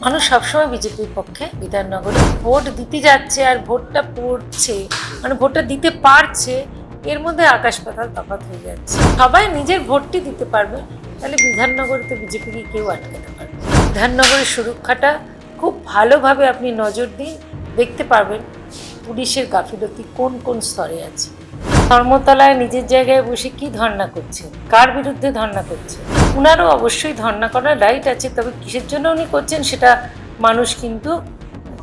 মানুষ সবসময় বিজেপির পক্ষে। বিধাননগরে ভোট দিতে যাচ্ছে আর ভোটটা পড়ছে, মানে ভোটটা দিতে পারছে, এর মধ্যে আকাশ পাতাল তফাৎ হয়ে যাচ্ছে। সবাই নিজের ভোটটি দিতে পারবে, তাহলে বিধাননগরীতে বিজেপিকে কেউ আটকাতে পারবে। বিধাননগরের সুরক্ষাটা খুব ভালোভাবে আপনি নজর দিন, দেখতে পারবেন পুলিশের গাফিলতি কোন কোন স্তরে আছে। ধর্মতলায় নিজের জায়গায় বসে কি ধর্ণা করছেন, কার বিরুদ্ধে ধর্ণা করছেন? উনারও অবশ্যই ধর্ণা করার রাইট আছে, তবে কিসের জন্য উনি করছেন সেটা মানুষ কিন্তু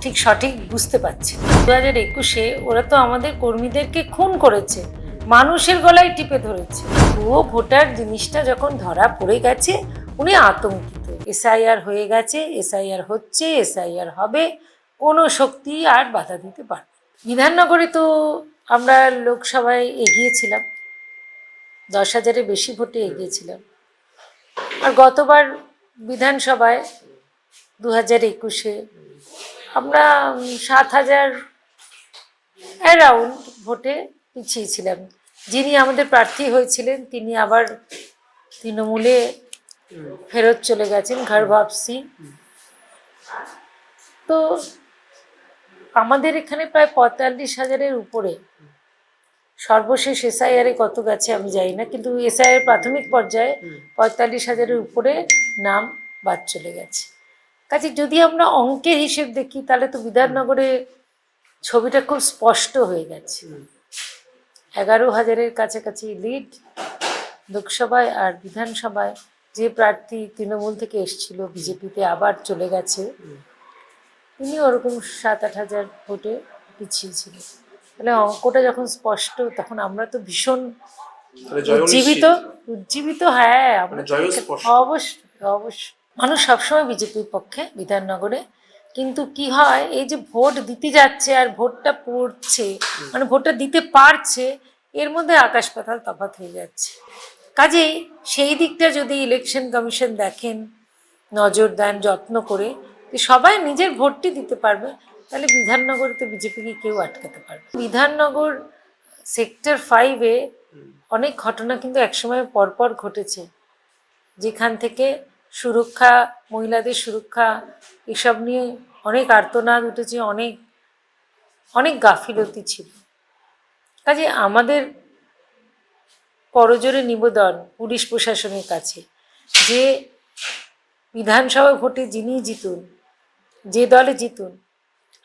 ঠিক সঠিক বুঝতে পারছে। 2021-এ ওরা তো আমাদের কর্মীদেরকে খুন করেছে, মানুষের গলায় টিপে ধরেছে। ভুয়ো ভোটার জিনিসটা যখন ধরা পড়ে গেছে উনি আতঙ্কিত। এসআইআর হয়ে গেছে, এসআইআর হচ্ছে, এসআইআর হবে, কোনো শক্তি আর বাধা দিতে পারবে। বিধাননগরে তো আমরা লোকসভায় এগিয়েছিলাম, 10,000-এর বেশি ভোটে এগিয়েছিলাম। আর গতবার বিধানসভায় 2021-এ আমরা 7,000 অ্যারাউন্ড ভোটে পিছিয়েছিলাম। যিনি আমাদের প্রার্থী হয়েছিলেন তিনি আবার তৃণমূলে ফেরত চলে গেছেন, ঘর ভাবসি। তো আমাদের এখানে প্রায় 45,000-এর উপরে। সর্বশেষ এসআইআরে কত গেছে আমি জানি না, কিন্তু এসআইআর প্রাথমিক পর্যায়ে 45,000-এর উপরে নাম বাদ চলে গেছে। কাজে যদি আমরা অঙ্কের হিসেব দেখি তাহলে তো বিধাননগরে ছবিটা খুব স্পষ্ট হয়ে গেছে। 11,000-এর কাছাকাছি লিড লোকসভায়, আর বিধানসভায় যে প্রার্থী তৃণমূল থেকে এসেছিল বিজেপিতে আবার চলে গেছে, তিনি ওরকম 7-8,000 ভোটে পিছিয়ে ছিলেন। তাহলে অঙ্কটা যখন স্পষ্ট তখন আমরা তো ভীষণ উজ্জীবিত। হ্যাঁ, আমরা অবশ্যই অবশ্যই। মানুষ সবসময় বিজেপির পক্ষে বিধাননগরে, কিন্তু কি হয়, এই যে ভোট দিতে যাচ্ছে আর ভোটটা পড়ছে, মানে ভোটটা দিতে পারছে, এর মধ্যে আকাশ পাতাল তফাৎ হয়ে যাচ্ছে। কাজেই সেই দিকটা যদি ইলেকশন কমিশন দেখেন, নজর দেন যত্ন করে, সবাই নিজের ভোটটি দিতে পারবে, তাহলে বিধাননগরীতে বিজেপিকে কেউ আটকাতে পারবে। বিধাননগর সেক্টর 5-এ অনেক ঘটনা কিন্তু একসময় পরপর ঘটেছে, যেখান থেকে সুরক্ষা, মহিলাদের সুরক্ষা, এসব নিয়ে অনেক আর্তনাদ উঠেছে, অনেক অনেক গাফিলতি ছিল। কাজে আমাদের করজোরে নিবেদন পুলিশ প্রশাসনের কাছে যে বিধানসভা ভোটে যিনি জিতুন, যে দলে জিতুন,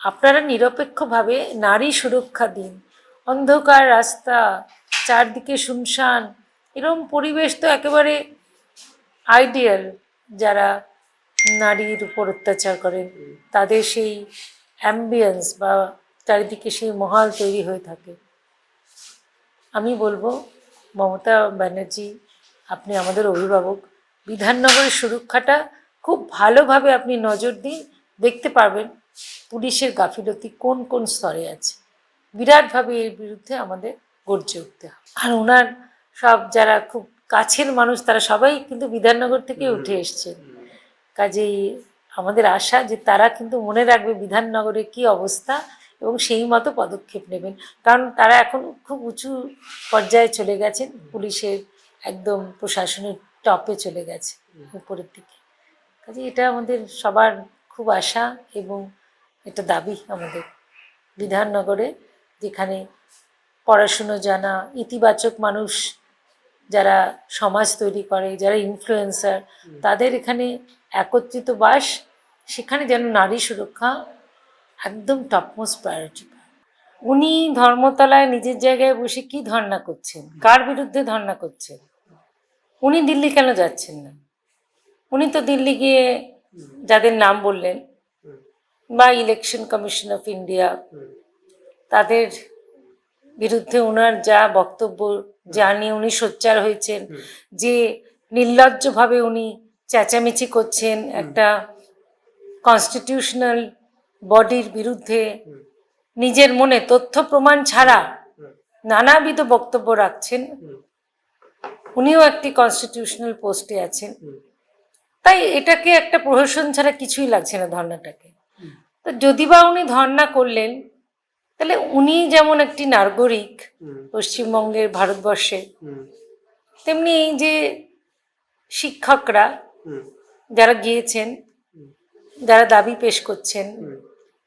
আপনারা নিরপেক্ষভাবে নারী সুরক্ষা দিন। অন্ধকার রাস্তা, চারদিকে শুনশান, এরকম পরিবেশ তো একেবারে আইডিয়াল। যারা নারীর উপর অত্যাচার করেন তাদের সেই অ্যাম্বিয়েন্স বা চারিদিকে সেই মহল তৈরি হয়ে থাকে। আমি বলবো, মমতা ব্যানার্জি, আপনি আমাদের অভিভাবক, বিধাননগরের সুরক্ষাটা খুব ভালোভাবে আপনি নজর দিন, দেখতে পারবেন পুলিশের গাফিলতি কোন কোন স্তরে আছে। বিরাটভাবে এর বিরুদ্ধে আমাদের গর্জে উঠতে হবে। আর ওনার সব যারা খুব কাছের মানুষ তারা সবাই কিন্তু বিধাননগর থেকে উঠে এসছেন। কাজেই আমাদের আশা যে তারা কিন্তু মনে রাখবে বিধাননগরের কী অবস্থা এবং সেই মতো পদক্ষেপ নেবেন, কারণ তারা এখন খুব উঁচু পর্যায়ে চলে গেছেন, পুলিশের একদম প্রশাসনের টপে চলে গেছে, উপরের দিকে। কাজে এটা আমাদের সবার খুব আশা এবং এটা দাবি আমাদের বিধাননগরে, যেখানে পড়াশুনো জানা, ইতিবাচক মানুষ যারা সমাজ তৈরি করে, যারা ইনফ্লুয়েন্সার, তাদের এখানে একত্রিত বাস, সেখানে যেন নারী সুরক্ষা একদম টপমোস্ট প্রায়োরিটি পায়। উনি ধর্মতলায় নিজের জায়গায় বসে কি ধর্ণা করছেন, কার বিরুদ্ধে ধর্ণা করছেন? উনি দিল্লি কেন যাচ্ছেন না? উনি তো দিল্লি গিয়ে যাদের নাম বললেন, বা ইলেকশন কমিশন অফ ইন্ডিয়া, তাদের বিরুদ্ধে ওনার যা বক্তব্য, যা নিয়ে উনি সোচ্চার হয়েছেন, যে নির্লজ্জভাবে উনি চেঁচামেচি করছেন একটা কনস্টিটিউশনাল বডির বিরুদ্ধে, নিজের মনে তথ্য প্রমাণ ছাড়া নানাবিধ বক্তব্য রাখছেন। উনিও একটি কনস্টিটিউশনাল পোস্টে আছেন, তাই এটাকে একটা প্রহসন ছাড়া কিছুই লাগছে না ধর্নাটাকে। তো যদি বা উনি ধর্না করলেন, তাহলে উনি যেমন একটি নাগরিক পশ্চিমবঙ্গের, ভারতবর্ষে, তেমনি এই যে শিক্ষকরা যারা গিয়েছেন, যারা দাবি পেশ করছেন,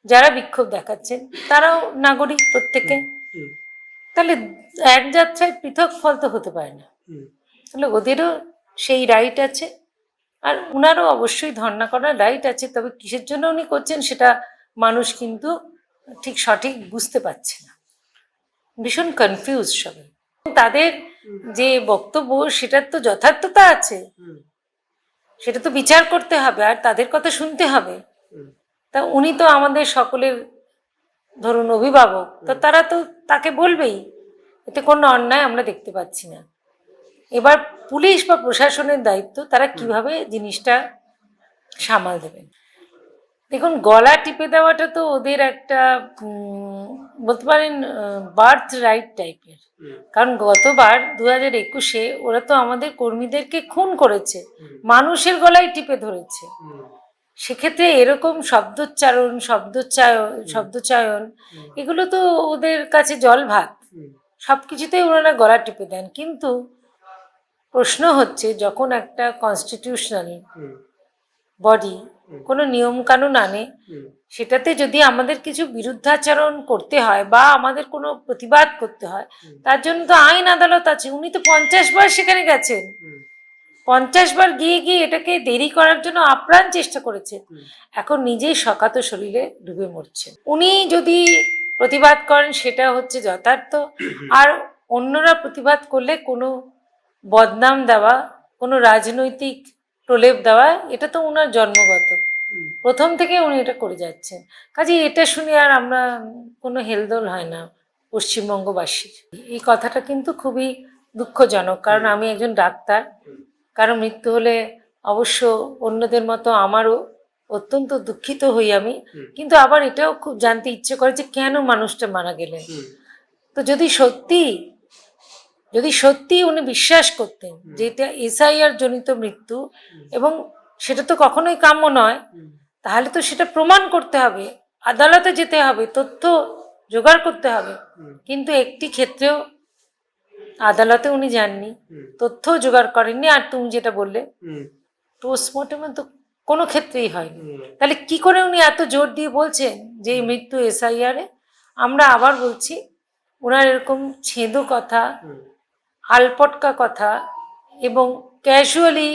যারা বিক্ষোভ দেখাচ্ছেন, তারাও নাগরিক প্রত্যেকে। তাহলে এক যাত্রায় পৃথক ফল তো হতে পারে না। তাহলে ওদেরও সেই রাইট আছে, আর উনারও অবশ্যই ধর্ণা করার রাইট আছে। তবে কিসের জন্য উনি করছেন সেটা মানুষ কিন্তু ঠিক সঠিক বুঝতে পারছে না, ভীষণ কনফিউজ সবাই। তাদের যে বক্তব্য সেটার তো যথার্থতা আছে, সেটা তো বিচার করতে হবে আর তাদের কথা শুনতে হবে। তা উনি তো আমাদের সকলের ধরুন অভিভাবক, তো তারা তো তাকে বলবেই, এতে কোনো অন্যায় আমরা দেখতে পাচ্ছি না। এবার পুলিশ বা প্রশাসনের দায়িত্ব তারা কিভাবে জিনিসটা সামাল দেবেন। দেখুন, গলা টিপে দেওয়াটা তো ওদের একটা বলতে পারেন বার্থ রাইট টাইপের। কারণ গতবার 2021-এ ওরা তো আমাদের কর্মীদেরকে খুন করেছে, মানুষের গলায় টিপে ধরেছে। সেক্ষেত্রে এরকম শব্দচয়ন এগুলো তো ওদের কাছে জল ভাত, সবকিছুতেই ওনারা গলা টিপে দেন। কিন্তু প্রশ্ন হচ্ছে, যখন একটা কনস্টিটিউশনাল বডি কোনো নিয়ম কানুন আনে, সেটাতে যদি আমাদের কিছু বিরুদ্ধাচরণ করতে হয় বা আমাদের কোনো প্রতিবাদ করতে হয়, তার জন্য তো আইন আদালত আছে। উনি তো 50 বার সেখানে গেছেন, 50 বার গিয়ে গিয়ে এটাকে দেরি করার জন্য আপ্রাণ চেষ্টা করেছেন। এখন নিজেই শকাত শরীরে ডুবে মরছেন। উনি যদি প্রতিবাদ করেন সেটা হচ্ছে যথার্থ, আর অন্যরা প্রতিবাদ করলে কোনো বদনাম দেওয়া, কোনো রাজনৈতিক প্রলেপ দেওয়া, এটা তো ওনার জন্মগত, প্রথম থেকে উনি এটা করে যাচ্ছেন। কাজে এটা শুনে আর আমরা কোনো হেলদোল হয় না পশ্চিমবঙ্গবাসীর। এই কথাটা কিন্তু খুবই দুঃখজনক, কারণ আমি একজন ডাক্তার। কারণ মৃত্যু হলে অবশ্য অন্যদের মতো আমারও অত্যন্ত দুঃখিত হই আমি, কিন্তু আবার এটাও খুব জানতে ইচ্ছে করে যে কেন মানুষটা মারা গেলেন। তো যদি সত্যি উনি বিশ্বাস করতেন যে এটা এসআইআর জনিত মৃত্যু এবং সেটা তো কখনোই কাম্য নয়, তাহলে তো সেটা প্রমাণ করতে হবে, আদালতে যেতে হবে, তথ্য জোগাড় করতে হবে। কিন্তু একটি ক্ষেত্রেও আদালতে উনি যাননি, তথ্য জোগাড় করেননি। আর তুমি যেটা বললে পোস্টমর্টমে তো কোনো ক্ষেত্রেই হয়নি। তাহলে কি করে উনি এত জোর দিয়ে বলছেন যে এই মৃত্যু এসআইআরে? আমরা আবার বলছি, ওনার এরকম ছেঁদো কথা, আলপটকা কথা এবং ক্যাজুয়ালি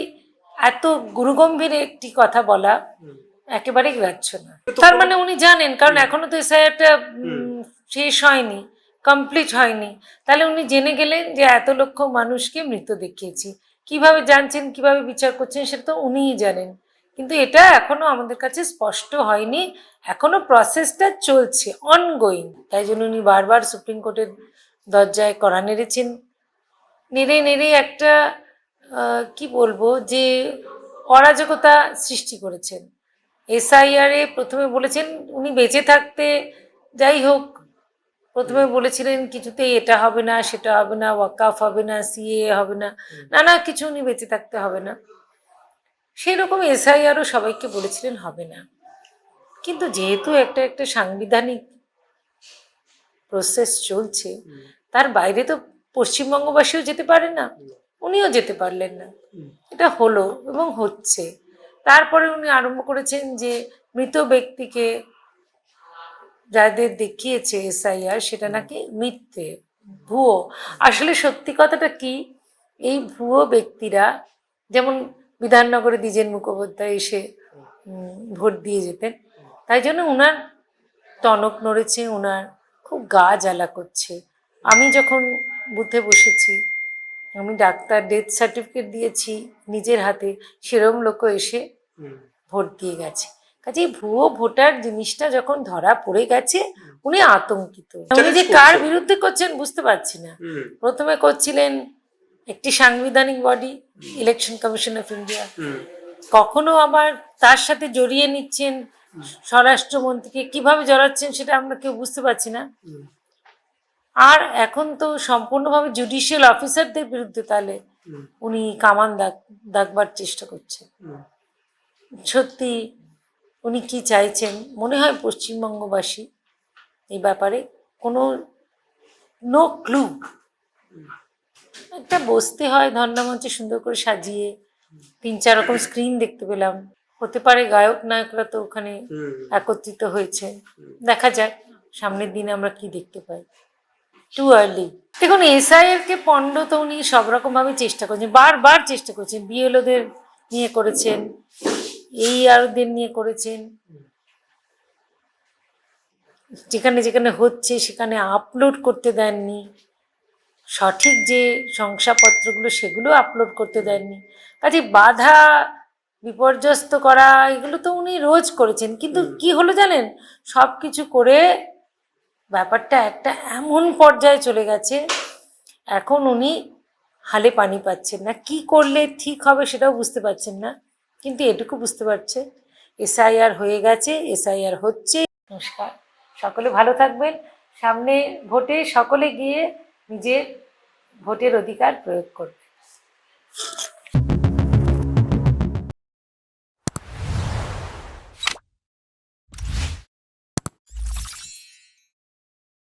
এত গুরুগম্ভীর একটি কথা বলা একেবারে গ্রাহ্য না। তার মানে উনি জানেন, কারণ এখনো তো এসআইআরটা শেষ হয়নি, কমপ্লিট হয়নি। তাহলে উনি জেনে গেলেন যে এত লক্ষ মানুষকে মৃত দেখিয়েছি। কিভাবে জানছেন, কিভাবে বিচার করছেন, সেটা তো উনিই জানেন। কিন্তু এটা এখনো আমাদের কাছে স্পষ্ট হয়নি, এখনো প্রসেসটা চলছে, অনগোয়িং। তাই জন্য উনি বারবার সুপ্রিম কোর্টের দরজায় কড়া নেড়েছেন, নেড়ে একটা কি বলবো, যে অরাজকতা সৃষ্টি করেছেন। এসআইআরে প্রথমে বলেছেন উনি বেঁচে থাকতে, যাই হোক, প্রথমে বলেছিলেন কিছুতেই এটা হবে না, সেটা হবে না, ওয়াকাফ হবে না, সিএ হবে না, নানা কিছু উনি বেঁচে থাকতে হবে না। সেই রকম এসআইআরও সবাইকে বলেছিলেন হবে না। কিন্তু যেহেতু একটা সাংবিধানিক প্রসেস চলছে, তার বাইরে তো পশ্চিমবঙ্গবাসীও যেতে পারে না, উনিও যেতে পারলেন না। এটা হলো এবং হচ্ছে। তারপরে উনি আরম্ভ করেছেন যে মৃত ব্যক্তিকে যাদের দেখিয়েছে এসআইআর সেটা নাকি মিথ্যে, ভুয়ো। আসলে সত্যি কথাটা কি, এই ভুয়ো ব্যক্তিরা, যেমন বিধাননগরে দ্বিজেন মুখোপাধ্যায় এসে ভোট দিয়ে যেতেন, তাই জন্য ওনার টনক নড়েছে, ওনার খুব গা জ্বালা করছে। আমি যখন বুথে বসেছি, আমি ডাক্তার, ডেথ সার্টিফিকেট দিয়েছি নিজের হাতে, সেরম লোকও এসে ভোট দিয়ে গেছে। কাজে ভুয়ো ভোটার জিনিসটা যখন ধরা পড়ে গেছে, উনি আতঙ্কিত। উনি যে কার বিরুদ্ধে করছেন বুঝতে পারছি না। প্রথমে করছিলেন একটি সাংবিধানিক body, election commission of India, কখনো আবার তার সাথে জড়িয়ে নিচ্ছেন স্বরাষ্ট্রমন্ত্রীকে। কিভাবে জড়াচ্ছেন সেটা আমরা কেউ বুঝতে পারছি না। আর এখন তো সম্পূর্ণভাবে জুডিশিয়াল অফিসারদের বিরুদ্ধে তাহলে উনি কামান দাগবার চেষ্টা করছেন। সত্যি উনি কি চাইছেন? মনে হয় পশ্চিমবঙ্গবাসী এই ব্যাপারে কোনো নো ক্লু। একটা বসতে হয় ধর্ণা মঞ্চে সুন্দর করে সাজিয়ে, 3-4 রকম স্ক্রিন দেখতে পেলাম, হতে পারে গায়ক নায়করা তো ওখানে হুম একত্রিত হয়েছে, দেখা যাক সামনের দিনে আমরা কি দেখতে পাই। Too early. দেখুন এসআইআর কে পণ্ড তো উনি সব রকম ভাবে চেষ্টা করছেন, বারবার চেষ্টা করছেন, বিএলওদের নিয়ে করেছেন, ARদের নিয়ে করেছেন, যেখানে যেখানে হচ্ছে সেখানে আপলোড করতে দেননি, সঠিক যে শংসাপত্রগুলো সেগুলো আপলোড করতে দেননি, কাজে বাধা বিপর্যস্ত করা এগুলো তো উনি রোজ করেছেন। কিন্তু কি হলো জানেন, সব কিছু করে ব্যাপারটা একটা এমন পর্যায়ে চলে গেছে, এখন উনি হালে পানি পাচ্ছেন না, কি করলে ঠিক হবে সেটাও বুঝতে পারছেন না। কিন্তু এটুকু বুঝতে পারছে এসআইআর হয়ে গেছে, এসআইআর হচ্ছে। নমস্কার, সকলে ভালো থাকবেন, সামনে ভোটে সকলে গিয়ে নিজের ভোটের অধিকার প্রয়োগ করবেন।